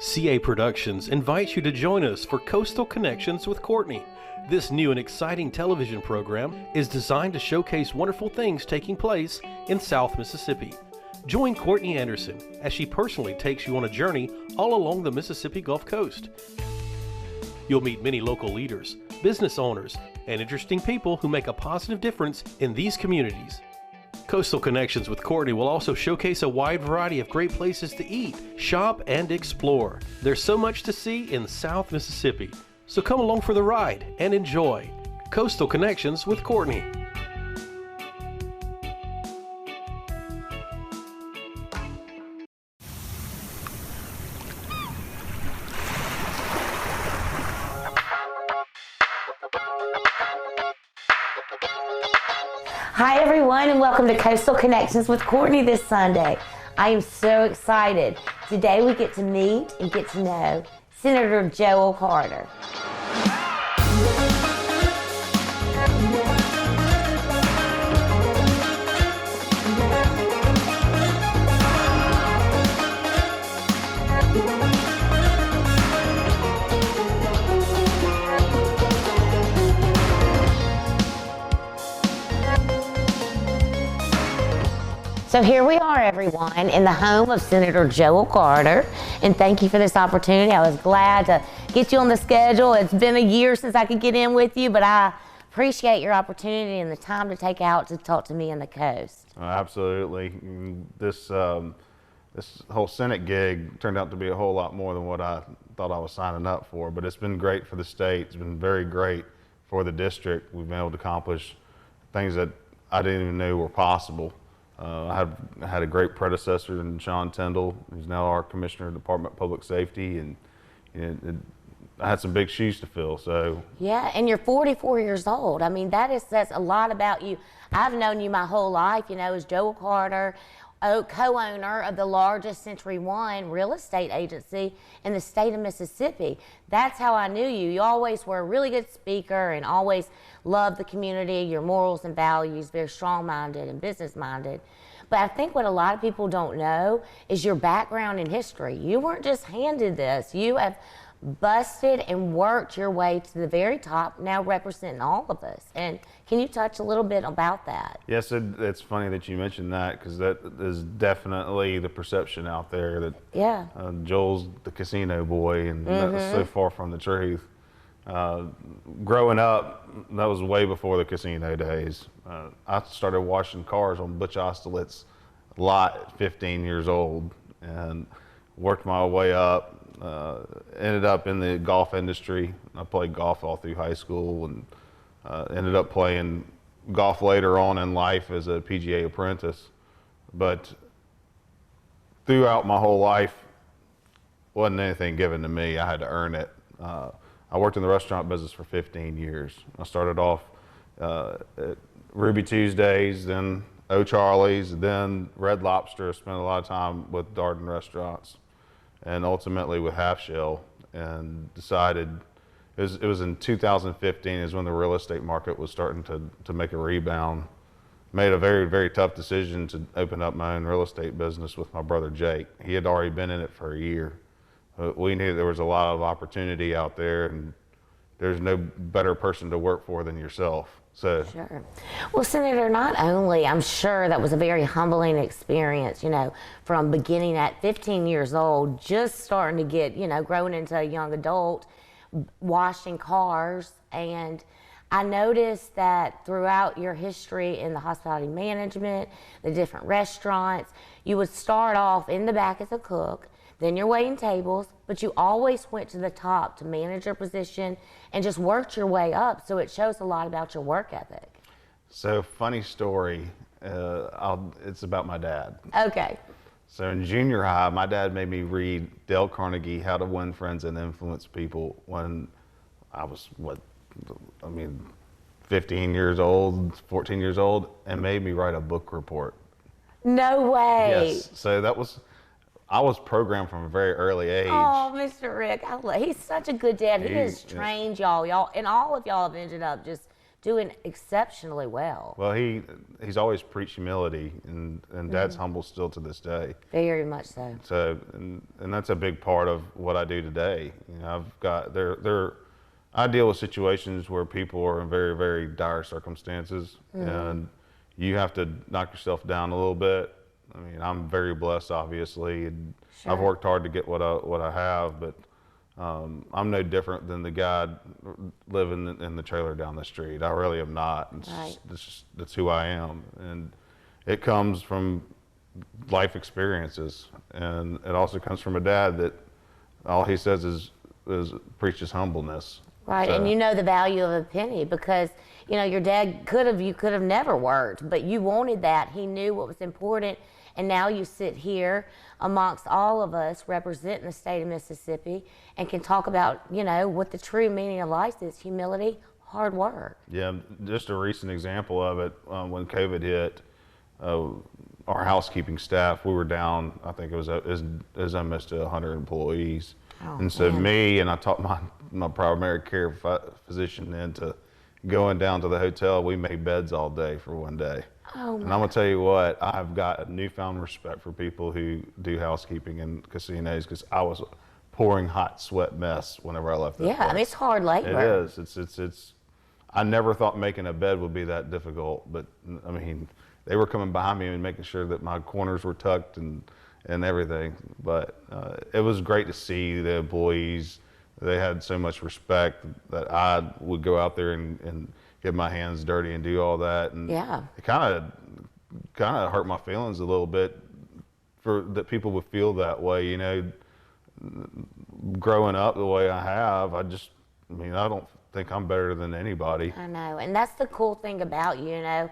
CA Productions invites you to join us for Coastal Connections with Courtney. This new and exciting television program is designed to showcase wonderful things taking place in South Mississippi. Join Courtney Anderson as she personally takes you on a journey all along the Mississippi Gulf Coast. You'll meet many local leaders, business owners, and interesting people who make a positive difference in these communities. Coastal Connections with Courtney will also showcase a wide variety of great places to eat, shop, and explore. There's so much to see in South Mississippi, so come along for the ride and enjoy Coastal Connections with Courtney. Hi everyone, and welcome to Coastal Connections with Courtney this Sunday. I am so excited. Today we get to meet and get to know Senator Joel Carter. So here we are, everyone, in the home of Senator Joel Carter, and thank you for this opportunity. I was glad to get you on the schedule. It's been a year since I could get in with you, but I appreciate your opportunity and the time to take out to talk to me on the coast. Absolutely. This whole Senate gig turned out to be a whole lot more than what I thought I was signing up for, but it's been great for the state. It's been very great for the district. We've been able to accomplish things that I didn't even know were possible. I had a great predecessor in Sean Tyndall, who's now our Commissioner of Department of Public Safety, and I had some big shoes to fill. So yeah, and you're 44 years old. I mean, says a lot about you. I've known you my whole life, as Joel Carter, co-owner of the largest Century One real estate agency in the state of Mississippi. That's how I knew you. You always were a really good speaker and always loved the community, your morals and values, very strong-minded and business-minded. But I think what a lot of people don't know is your background in history. You weren't just handed this. You have busted and worked your way to the very top, now representing all of us. And can you touch a little bit about that? Yes, it's funny that you mentioned that, because that is definitely the perception out there that Joel's the casino boy, and that's so far from the truth. Growing up, that was way before the casino days. I started washing cars on Butch Osterlitz's lot at 15 years old and worked my way up. Ended up in the golf industry. I played golf all through high school and ended up playing golf later on in life as a PGA apprentice. But throughout my whole life, wasn't anything given to me. I had to earn it. I worked in the restaurant business for 15 years. I started off at Ruby Tuesdays, then O'Charlie's, then Red Lobster. I spent a lot of time with Darden restaurants, and ultimately with Half Shell, and decided it was in 2015 is when the real estate market was starting to make a rebound. Made a very, very tough decision to open up my own real estate business with my brother Jake. He had already been in it for a year. We knew there was a lot of opportunity out there, and there's no better person to work for than yourself. So. Sure. Well, Senator, not only, I'm sure that was a very humbling experience, from beginning at 15 years old, just starting to get, growing into a young adult, washing cars. And I noticed that throughout your history in the hospitality management, the different restaurants, you would start off in the back as a cook, then you're waiting tables, but you always went to the top to manager position and just worked your way up. So it shows a lot about your work ethic. So funny story, it's about my dad. Okay. So in junior high, my dad made me read Dale Carnegie, How to Win Friends and Influence People, when I was, 15 years old, 14 years old, and made me write a book report. No way. Yes, so I was programmed from a very early age. Oh, Mr. Rick, he's such a good dad. He has trained y'all, and all of y'all have ended up just doing exceptionally well. Well, he's always preached humility, and Dad's humble still to this day. Very much so. So, and that's a big part of what I do today. You know, I've got I deal with situations where people are in very, very dire circumstances, and you have to knock yourself down a little bit. I mean, I'm very blessed, obviously, and I've worked hard to get what I have, but I'm no different than the guy living in the trailer down the street. I really am not. That's who I am, and it comes from life experiences, and it also comes from a dad that all he says is preaches humbleness. Right, so. And you know the value of a penny because, you know, your dad you could have never worked, but you wanted that. He knew what was important, and now you sit here amongst all of us representing the state of Mississippi and can talk about, you know, what the true meaning of life is: humility, hard work. Yeah, just a recent example of it, when COVID hit, our housekeeping staff, we were down, I think it was almost 100 employees. Oh, and so me, and I taught my primary care physician into going down to the hotel. We made beds all day for one day. Oh, and I'm gonna tell you what, I've got a newfound respect for people who do housekeeping in casinos, because I was a pouring hot sweat mess whenever I left that place. I mean, it's hard labor. It is. It's. I never thought making a bed would be that difficult, but I mean, they were coming behind me and making sure that my corners were tucked and everything. But it was great to see the employees. They had so much respect that I would go out there and get my hands dirty and do all that. And it kind of hurt my feelings a little bit for that people would feel that way. You know, growing up the way I have, I don't think I'm better than anybody. I know, and that's the cool thing about you. You know,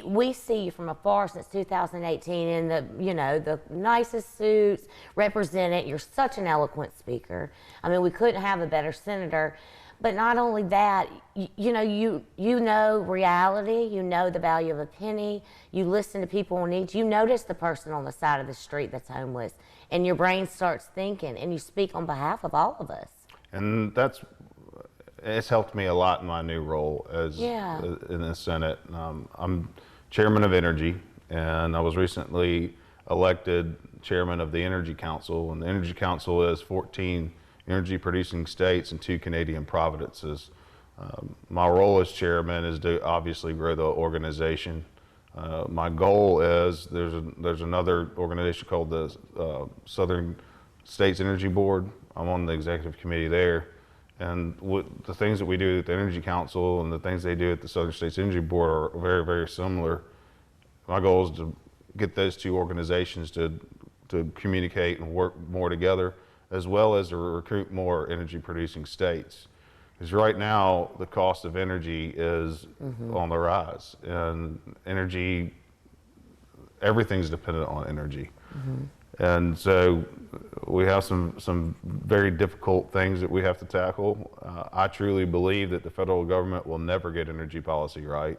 we see you from afar since 2018 in the nicest suits, represented. You're such an eloquent speaker. I mean, we couldn't have a better senator. But not only that, you know reality. You know the value of a penny. You listen to people in need. You notice the person on the side of the street that's homeless, and your brain starts thinking, and you speak on behalf of all of us. And it's helped me a lot in my new role in the Senate. I'm chairman of Energy, and I was recently elected chairman of the Energy Council. And the Energy Council is 14 energy-producing states and 2 Canadian provinces. My role as chairman is to obviously grow the organization. My goal is there's another organization called the Southern States Energy Board. I'm on the executive committee there. And the things that we do at the Energy Council and the things they do at the Southern States Energy Board are very, very similar. My goal is to get those 2 organizations to communicate and work more together, as well as to recruit more energy producing states. Because right now, the cost of energy is on the rise, and everything's dependent on energy. And so we have some very difficult things that we have to tackle. I truly believe that the federal government will never get energy policy right.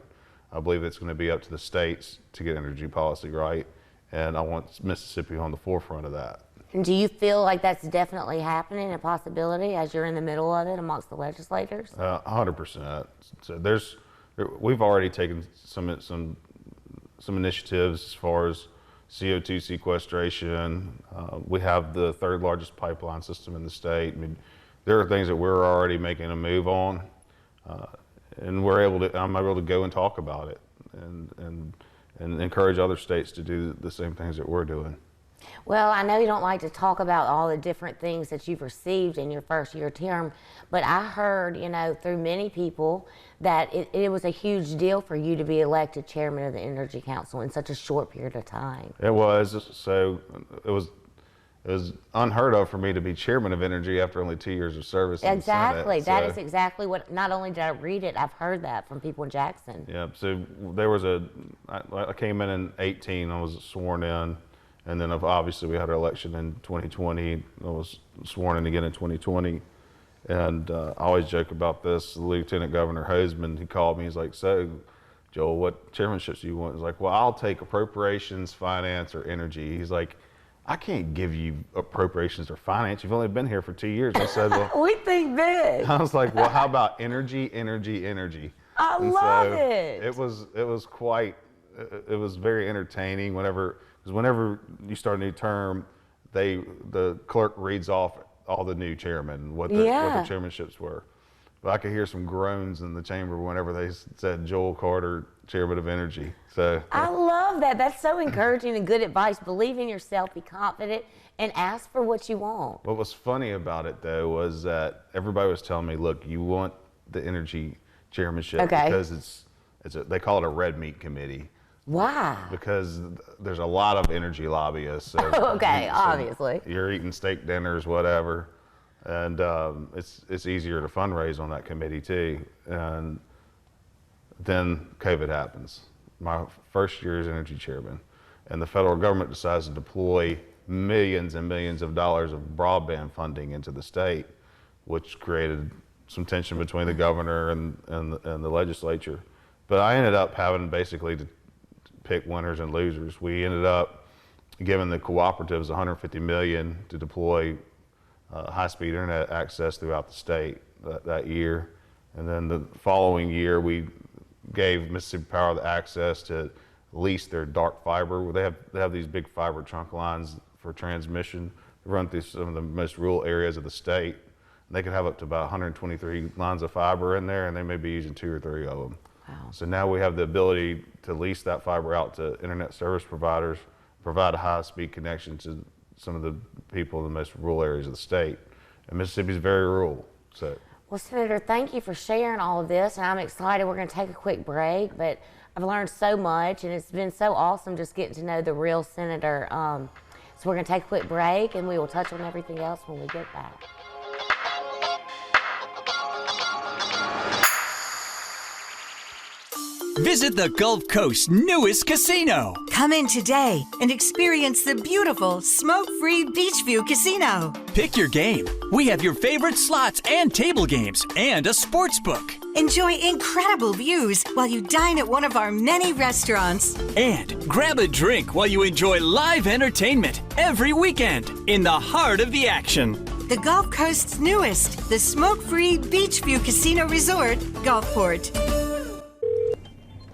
I believe it's going to be up to the states to get energy policy right, and I want Mississippi on the forefront of that. And do you feel like that's definitely happening, a possibility, as you're in the middle of it amongst the legislators? 100%. So we've already taken some initiatives as far as CO2 sequestration. We have the 3rd largest pipeline system in the state. I mean, there are things that we're already making a move on, and I'm able to go and talk about it and encourage other states to do the same things that we're doing. Well, I know you don't like to talk about all the different things that you've received in your first year term, but I heard, through many people that it was a huge deal for you to be elected chairman of the Energy Council in such a short period of time. It was. So it was unheard of for me to be chairman of Energy after only 2 years of service in the Senate. Exactly. That is exactly what, not only did I read it, I've heard that from people in Jackson. Yeah. So there was I came in 18, I was sworn in. And then obviously we had our election in 2020. I was sworn in again in 2020. And I always joke about this. Lieutenant Governor Hoseman, he called me. He's like, "So, Joel, what chairmanships do you want?" He's like, "Well, I'll take appropriations, finance, or energy." He's like, "I can't give you appropriations or finance. You've only been here for 2 years." I said, "Well, we think big." I was like, "Well, how about energy, energy, energy?" I love it. It was very entertaining because whenever you start a new term, the clerk reads off all the new chairmen, what the chairmanships were. But I could hear some groans in the chamber whenever they said Joel Carter, chairman of Energy. So I love that. That's so encouraging and good advice. Believe in yourself, be confident, and ask for what you want. What was funny about it, though, was that everybody was telling me, look, you want the energy chairmanship because they call it a red meat committee. Why? Because there's a lot of energy lobbyists. So, obviously. You're eating steak dinners, whatever. And it's easier to fundraise on that committee, too. And then COVID happens. My first year as energy chairman. And the federal government decides to deploy millions and millions of dollars of broadband funding into the state, which created some tension between the governor and the legislature. But I ended up having basically to pick winners and losers. We ended up giving the cooperatives $150 million to deploy high-speed internet access throughout the state that year. And then the following year, we gave Mississippi Power the access to lease their dark fiber. They have these big fiber trunk lines for transmission. They run through some of the most rural areas of the state. They could have up to about 123 lines of fiber in there, and they may be using 2 or 3 of them. Wow. So now we have the ability to lease that fiber out to internet service providers, provide a high-speed connection to some of the people in the most rural areas of the state. And Mississippi is very rural. So. Well, Senator, thank you for sharing all of this, and I'm excited. We're going to take a quick break, but I've learned so much, and it's been so awesome just getting to know the real senator. So we're going to take a quick break, and we will touch on everything else when we get back. Visit the Gulf Coast's newest casino. Come in today and experience the beautiful smoke-free Beachview Casino. Pick your game. We have your favorite slots and table games and a sports book. Enjoy incredible views while you dine at one of our many restaurants. And grab a drink while you enjoy live entertainment every weekend in the heart of the action. The Gulf Coast's newest, the smoke-free Beachview Casino Resort, Gulfport.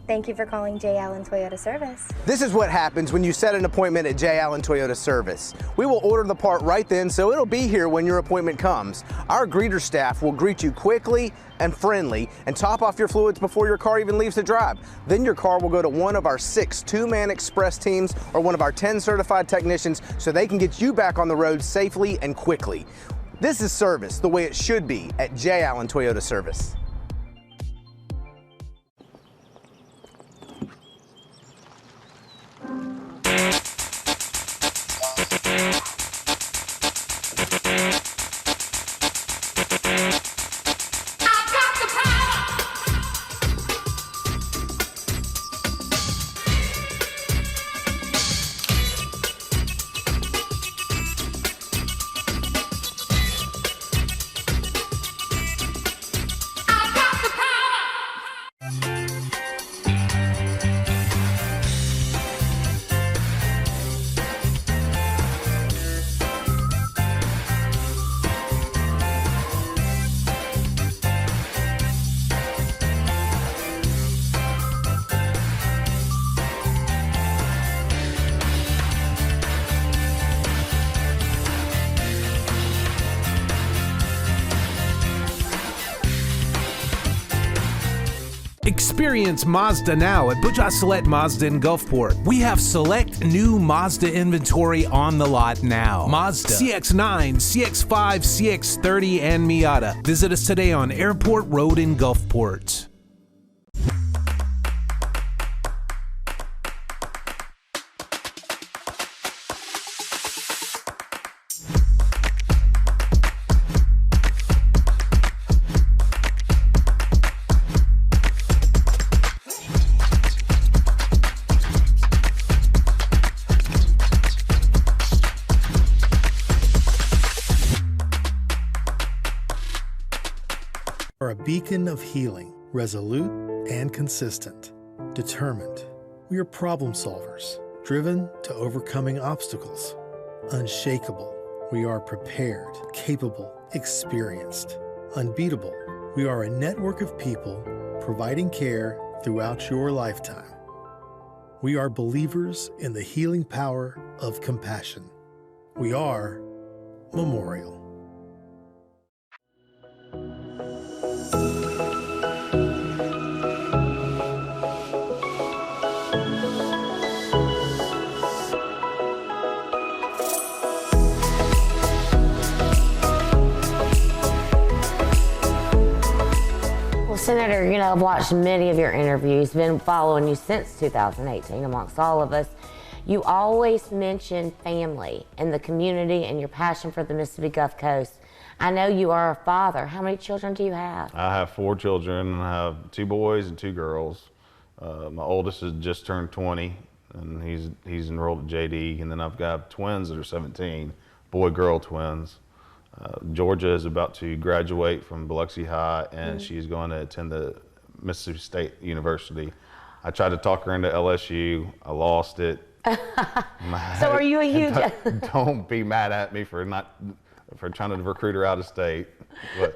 Thank you for calling J. Allen Toyota Service. This is what happens when you set an appointment at J. Allen Toyota Service. We will order the part right then, so it'll be here when your appointment comes. Our greeter staff will greet you quickly and friendly and top off your fluids before your car even leaves the drive. Then your car will go to one of our 6 two-man express teams or one of our 10 certified technicians so they can get you back on the road safely and quickly. This is service the way it should be at J. Allen Toyota Service. Experience Mazda now at Bujah Select Mazda in Gulfport. We have select new Mazda inventory on the lot now. Mazda, CX-9, CX-5, CX-30, and Miata. Visit us today on Airport Road in Gulfport. Are a beacon of healing, resolute and consistent, determined. We are problem solvers, driven to overcoming obstacles, unshakable. We are prepared, capable, experienced, unbeatable. We are a network of people providing care throughout your lifetime. We are believers in the healing power of compassion. We are Memorial. Senator, you know, I've watched many of your interviews, been following you since 2018 amongst all of us. You always mention family and the community and your passion for the Mississippi Gulf Coast. I know you are a father. How many children do you have? I have 4 children. I have 2 boys and 2 girls. My oldest has just turned 20, and he's enrolled at JD. And then I've got twins that are 17, boy-girl twins. Georgia is about to graduate from Biloxi High, and she's going to attend the Mississippi State University. I tried to talk her into LSU. I lost it. So are you a huge... Don't be mad at me for trying to recruit her out of state. But.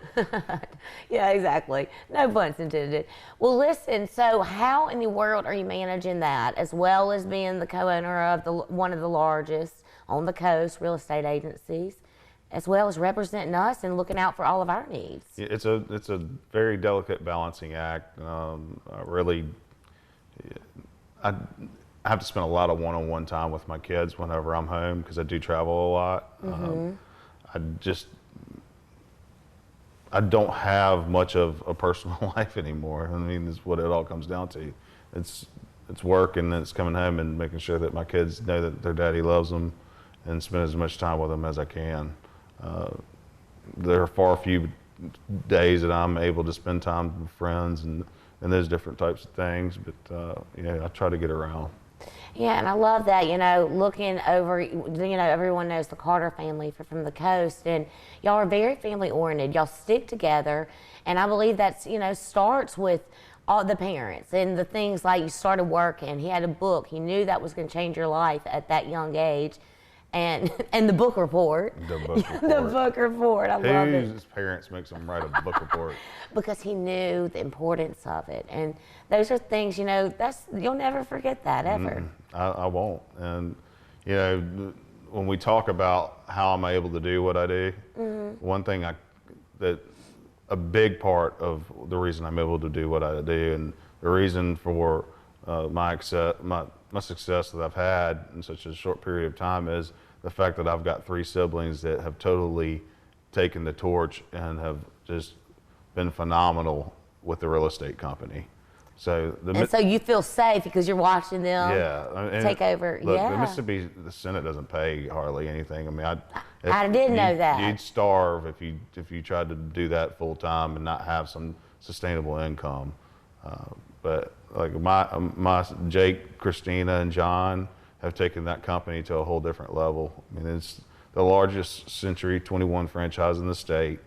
Yeah, exactly. No puns intended. Well, listen, so how in the world are you managing that, as well as being the co-owner of one of the largest on the coast real estate agencies, as well as representing us and looking out for all of our needs? It's a very delicate balancing act. I have to spend a lot of one-on-one time with my kids whenever I'm home, because I do travel a lot. I don't have much of a personal life anymore. I mean, that's what it all comes down to. It's work, and then it's coming home and making sure that my kids know that their daddy loves them, and spend as much time with them as I can. There are far few days that I'm able to spend time with friends and those different types of things, but I try to get around. Yeah, and I love that, you know, looking over, you know, everyone knows the Carter family from the coast, and y'all are very family oriented. Y'all stick together, and I believe that's, you know, starts with all the parents and the things like you started working. He had a book. He knew that was going to change your life at that young age. And the book report. The book report. The book report. I love it. Whose parents makes them write a book report? Because he knew the importance of it. And those are things, you know, you'll never forget that, ever. I won't. And, you know, when we talk about how I'm able to do what I do, one thing a big part of the reason I'm able to do what I do, and the reason for my success that I've had in such a short period of time, is the fact that I've got 3 siblings that have totally taken the torch and have just been phenomenal with the real estate company. So so you feel safe because you're watching them take over. Look, the Senate doesn't pay hardly anything. I mean, I didn't know that. You'd starve if you tried to do that full time and not have some sustainable income. But like my Jake, Christina, and John have taken that company to a whole different level. I mean, it's the largest Century 21 franchise in the state.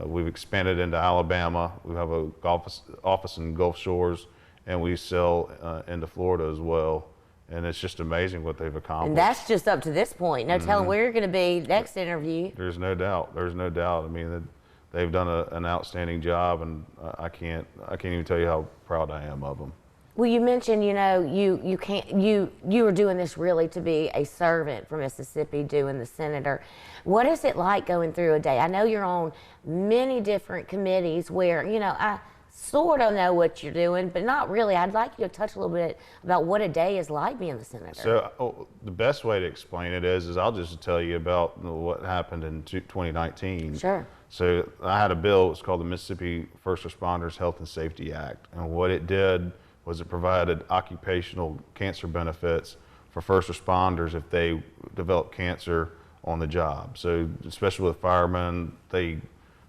We've expanded into Alabama. We have a office in Gulf Shores, and we sell into Florida as well. And it's just amazing what they've accomplished. And that's just up to this point. No telling where you're going to be next interview. There's no doubt. There's no doubt. I mean, they've done an outstanding job, and I can't even tell you how proud I am of them. Well, you mentioned, you know, you were doing this really to be a servant for Mississippi, doing the senator. What is it like going through a day? I know you're on many different committees where, you know, I sort of know what you're doing, but not really. I'd like you to touch a little bit about what a day is like being the senator. So the best way to explain it is I'll just tell you about what happened in 2019. Sure. So I had a bill. It's called the Mississippi First Responders Health and Safety Act, and what it did was it provided occupational cancer benefits for first responders if they develop cancer on the job. So especially with firemen, they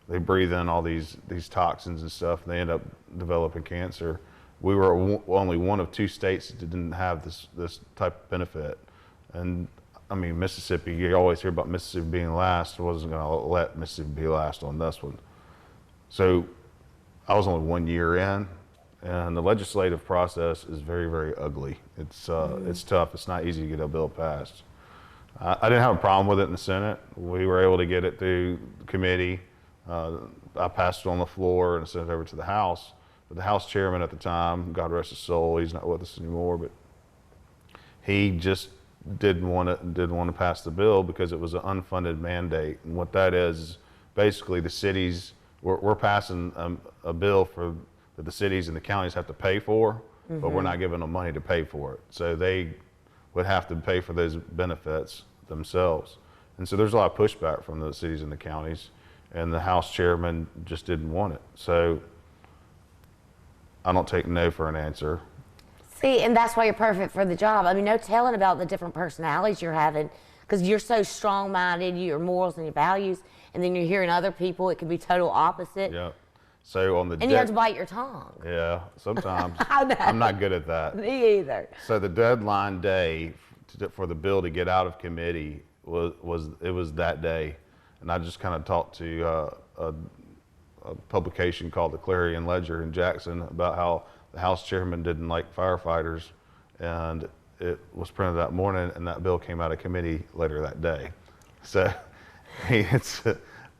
breathe in all these toxins and stuff, and they end up developing cancer. We were only one of 2 states that didn't have this type of benefit. And I mean, Mississippi, you always hear about Mississippi being last. I wasn't going to let Mississippi be last on this one. So I was only 1 year in, and the legislative process is very, very ugly. It's tough. It's not easy to get a bill passed. I didn't have a problem with it in the Senate. We were able to get it through the committee. I passed it on the floor and sent it over to the House. But the House chairman at the time, God rest his soul, he's not with us anymore, but he just didn't want to pass the bill because it was an unfunded mandate. And what that is basically the cities, we're passing a bill that the cities and the counties have to pay for, but we're not giving them money to pay for it. So they would have to pay for those benefits themselves. And so there's a lot of pushback from the cities and the counties, and the House chairman just didn't want it. So I don't take no for an answer. See, and that's why you're perfect for the job. I mean, no telling about the different personalities you're having, because you're so strong-minded, your morals and your values, and then you're hearing other people, it could be total opposite. Yeah. So on the and you have to bite your tongue. Yeah, sometimes. I'm not good at that. Me either. So the deadline day for the bill to get out of committee was that day, and I just kind of talked to a publication called the Clarion Ledger in Jackson about how the House chairman didn't like firefighters, and it was printed that morning, and that bill came out of committee later that day. So it's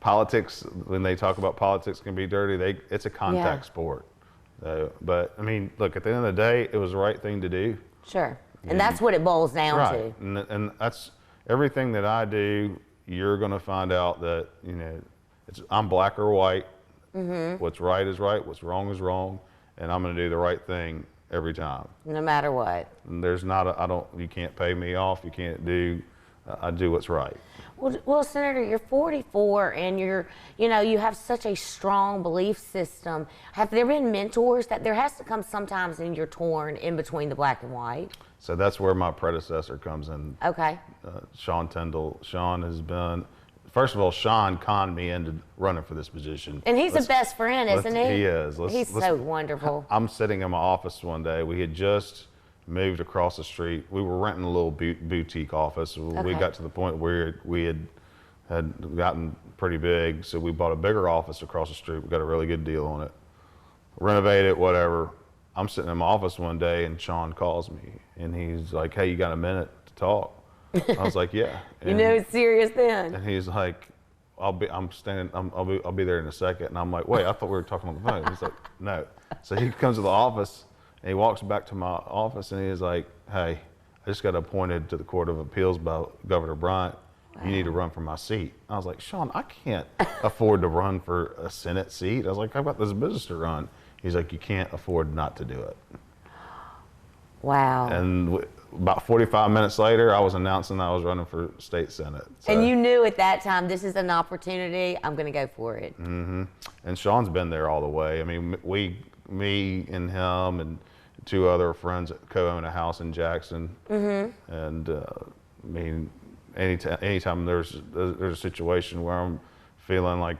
politics. When they talk about politics can be dirty, it's a contact sport. But I mean, look, at the end of the day, it was the right thing to do. Sure, and that's what it boils down to. And that's everything that I do. You're going to find out that I'm black or white. What's right is right. What's wrong is wrong, and I'm going to do the right thing every time. No matter what. And there's not you can't pay me off. You can't do. I do what's right. Well, Senator, you're 44 and you have such a strong belief system. Have there been mentors that there has to come sometimes and you're torn in between the black and white? So that's where my predecessor comes in. Okay. Sean Tyndall. Sean has been, first of all, Sean conned me into running for this position. And he's a best friend, isn't he? He is. He's so wonderful. I'm sitting in my office one day. We had just moved across the street. We were renting a little boutique office. Okay. We got to the point where we had gotten pretty big, so we bought a bigger office across the street. We got a really good deal on it. Renovate it, whatever. I'm sitting in my office one day, and Sean calls me, and he's like, "Hey, you got a minute to talk?" I was like, "Yeah." You knew it's serious then. And he's like, I'll be there in a second. And I'm like, "Wait, I thought we were talking on the phone." He's like, "No." So he comes to the office. And he walks back to my office and he's like, "Hey, I just got appointed to the Court of Appeals by Governor Bryant. Wow. You need to run for my seat." I was like, "Sean, I can't afford to run for a Senate seat." I was like, "I've got this business to run." He's like, "You can't afford not to do it." Wow. And about 45 minutes later, I was announcing that I was running for state Senate. So. And you knew at that time, this is an opportunity, I'm going to go for it. Mm-hmm. And Sean's been there all the way. I mean, me and him and two other friends co-own a house in Jackson, and I mean, anytime there's a situation where I'm feeling like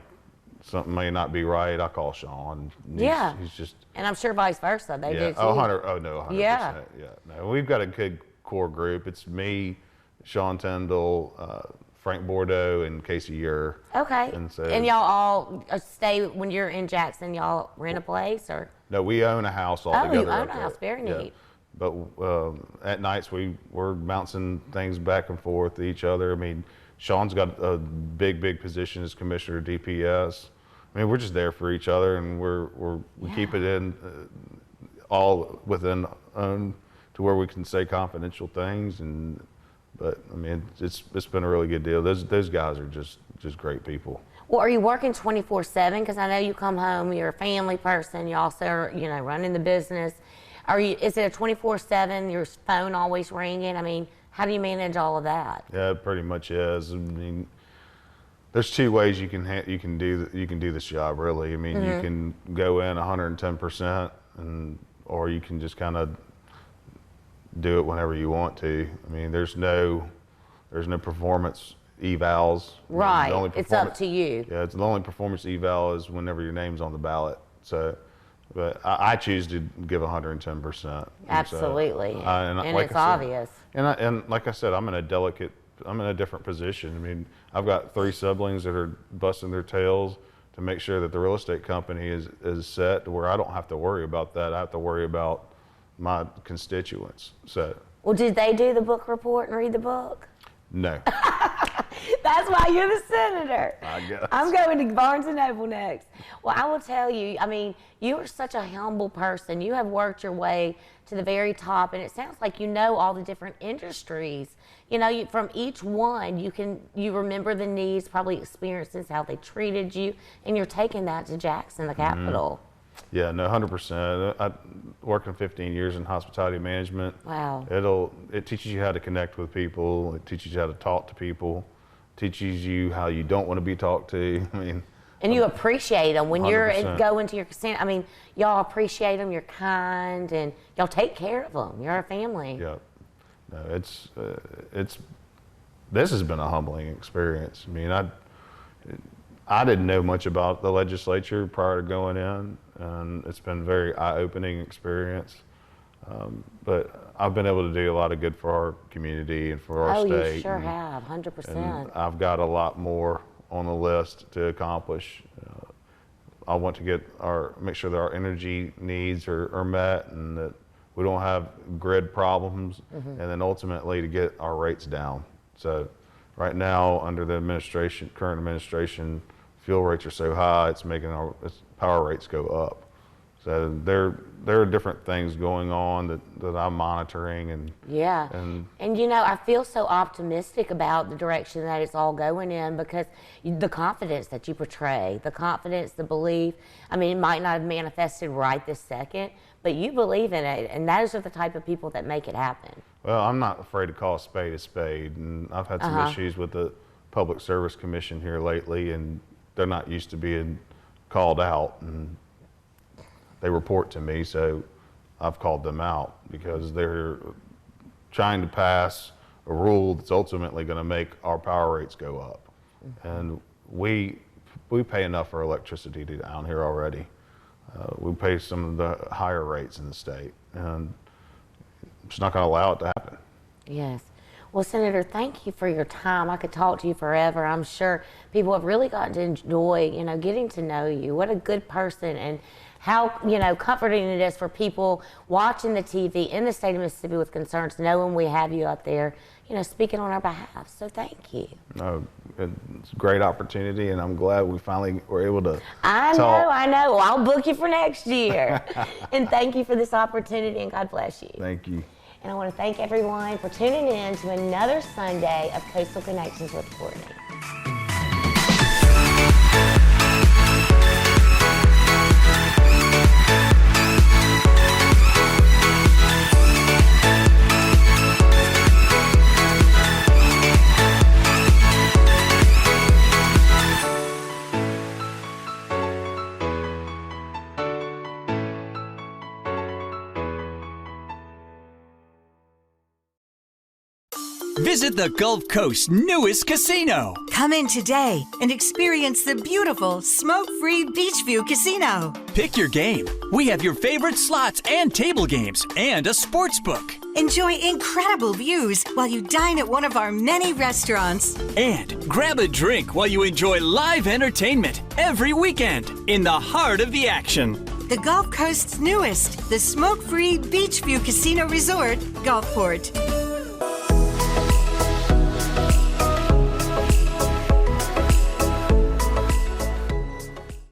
something may not be right, I call Sean. He's just. And I'm sure vice versa, they do too. 100%. Yeah. No, we've got a good core group. It's me, Sean Tyndall, Frank Bordeaux, and Casey Ure. Okay. And y'all all stay when you're in Jackson. Y'all rent a place or? No, we own a house all together. Oh, you own a house. Very neat. But at nights we're bouncing things back and forth to each other. I mean, Sean's got a big position as commissioner of DPS. I mean, we're just there for each other, and we keep it in all within to where we can say confidential things. But I mean, it's been a really good deal. Those guys are just great people. Well, are you working 24/7? Because I know you come home, you're a family person. You also are, running the business. Is it a 24/7? Your phone always ringing? I mean, how do you manage all of that? Yeah, it pretty much is. I mean, there's two ways you can do this job, really. I mean, you can go in 110%, or you can just kind of do it whenever you want to. I mean, there's no performance evals. Right. It's up to you. Yeah, it's the only performance eval is whenever your name's on the ballot. So, but I choose to give 110%. Absolutely. And like it's obvious. And like I said, I'm in a different position. I mean, I've got 3 siblings that are busting their tails to make sure that the real estate company is set to where I don't have to worry about that. I have to worry about my constituents. So. Well, did they do the book report and read the book? No. That's why you're the senator. I guess. I'm going to Barnes & Noble next. Well, I will tell you, I mean, you are such a humble person. You have worked your way to the very top, and it sounds like you know all the different industries. You know, from each one, you remember the needs, probably experiences, how they treated you, and you're taking that to Jackson, the capital. Yeah, no, 100%. I working 15 years in hospitality management. Wow. It teaches you how to connect with people. It teaches you how to talk to people. Teaches you how you don't want to be talked to. I mean, and you appreciate them when 100%. you're going to your casino. I mean, y'all appreciate them. You're kind, and y'all take care of them. You're a family. Yeah. No, this has been a humbling experience. I mean, I didn't know much about the legislature prior to going in, and it's been a very eye-opening experience. But I've been able to do a lot of good for our community and for our state. Oh, you sure have, 100%. And I've got a lot more on the list to accomplish. I want to make sure that our energy needs are met and that we don't have grid problems, and then ultimately to get our rates down. So right now, under the current administration, fuel rates are so high, it's making our power rates go up. So there are different things going on that I'm monitoring. And you know, I feel so optimistic about the direction that it's all going in, because the confidence that you portray, the confidence, the belief. I mean, it might not have manifested right this second, but you believe in it, and those are the type of people that make it happen. Well, I'm not afraid to call a spade, and I've had some issues with the Public Service Commission here lately, and they're not used to being called out, and they report to me, so I've called them out because they're trying to pass a rule that's ultimately going to make our power rates go up. And we pay enough for electricity down here already. We pay some of the higher rates in the state, and I'm just not going to allow it to happen. Yes. Well, Senator, thank you for your time. I could talk to you forever. I'm sure people have really gotten to enjoy, you know, getting to know you. What a good person, and how, you know, comforting it is for people watching the TV in the state of Mississippi with concerns, knowing we have you up there, you know, speaking on our behalf. So thank you. No, it's a great opportunity, and I'm glad we finally were able to I talk. know. Well, I'll book you for next year. And thank you for this opportunity, and God bless you. Thank you. And I want to thank everyone for tuning in to another Sunday of Coastal Connections with Courtney. Visit the Gulf Coast's newest casino. Come in today and experience the beautiful smoke-free Beachview Casino. Pick your game. We have your favorite slots and table games and a sports book. Enjoy incredible views while you dine at one of our many restaurants. And grab a drink while you enjoy live entertainment every weekend in the heart of the action. The Gulf Coast's newest, the smoke-free Beachview Casino Resort, Gulfport.